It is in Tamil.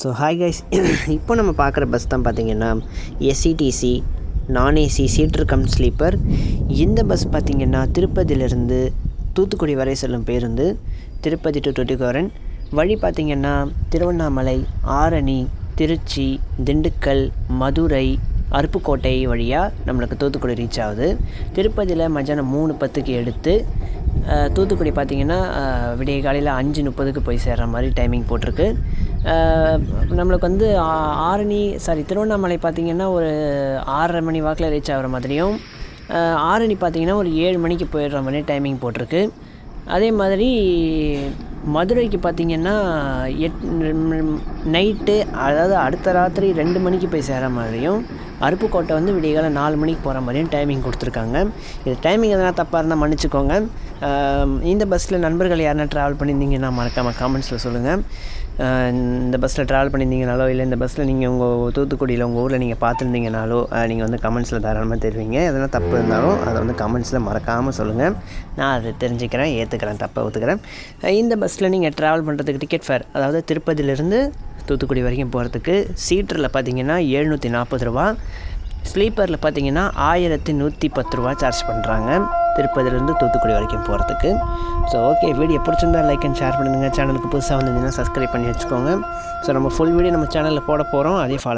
ஸோ ஹாய் கைஸ், இப்போ நம்ம பார்க்குற பஸ் தான் பார்த்திங்கன்னா எஸ்சிடிசி நான் ஏசி சீட்ரு கம் ஸ்லீப்பர். இந்த பஸ் பார்த்திங்கன்னா திருப்பதியிலிருந்து தூத்துக்குடி வரை செல்லும் பேருந்து. திருப்பதி டு டுட்டிகோரன் வழி பார்த்திங்கன்னா திருவண்ணாமலை, ஆரணி, திருச்சி, திண்டுக்கல், மதுரை, அருப்புக்கோட்டை வழியாக நம்மளுக்கு தூத்துக்குடி ரீச் ஆகுது. திருப்பதியில் மத்தியானம் 3:10க்கு எடுத்து தூத்துக்குடி பார்த்திங்கன்னா விடிய காலையில் 5:30க்கு போய் சேர்கிற மாதிரி டைமிங் போட்டிருக்கு. நம்மளுக்கு வந்து திருவண்ணாமலை பார்த்திங்கன்னா ஒரு 6:30 மணி வாக்கில் ரீச் ஆகிற மாதிரியும், ஆரணி பார்த்திங்கன்னா ஒரு 7 மணிக்கு போயிடுற மாதிரி டைமிங் போட்டிருக்கு. அதே மாதிரி மதுரைக்கு பார்த்திங்கன்னா நைட்டு, அதாவது அடுத்த ராத்திரி 2 மணிக்கு போய் சேர்கிற மாதிரியும், அருப்புக்கோட்டை வந்து விடியகால 4 மணிக்கு போகிற மாதிரியும் டைமிங் கொடுத்துருக்காங்க. இது டைமிங் எதனா தப்பாக இருந்தால் மன்னிச்சிக்கோங்க. இந்த பஸ்ஸில் நண்பர்கள் யாருன்னா ட்ராவல் பண்ணியிருந்தீங்கன்னா மறக்காமல் காமெண்ட்ஸில் சொல்லுங்கள். இந்த பஸ்ஸில் ட்ராவல் பண்ணியிருந்தீங்கனாலோ, இல்லை இந்த பஸ்ஸில் நீங்கள் உங்கள் தூத்துக்குடியில் உங்கள் ஊரில் நீங்கள் பார்த்துருந்தீங்கனாலோ நீங்கள் வந்து கமெண்ட்ஸில் தாராளமாக தெரிவிங்க. எதனா தப்பு இருந்தாலும் அதை வந்து கமெண்ட்ஸில் மறக்காமல் சொல்லுங்கள். நான் அதை தெரிஞ்சுக்கிறேன், ஏற்றுக்கிறேன், தப்பை ஒத்துக்கிறேன். இந்த பஸ்ஸில் நீங்கள் ட்ராவல் பண்ணுறதுக்கு டிக்கெட் ஃபேர், அதாவது திருப்பதியிலேருந்து தூத்துக்குடி வரைக்கும் போகிறதுக்கு சீட்டரில் பார்த்திங்கன்னா 740 ரூபா, ஸ்லீப்பரில் பார்த்திங்கன்னா 1110 ரூபா சார்ஜ் பண்ணுறாங்க திருப்பதியிலேருந்து தூத்துக்குடி வரைக்கும் போகிறதுக்கு. ஸோ ஓகே, வீடியோ பிடிச்சிருந்தால் லைக் அண்ட் ஷேர் பண்ணுங்கள். சேனலுக்கு புதுசாக வந்ததுன்னா சப்ஸ்கிரைப் பண்ணி வச்சுக்கோங்க. ஸோ நம்ம ஃபுல் வீடியோ நம்ம சேனலில் போட போகிறோம், அதே ஃபாலோ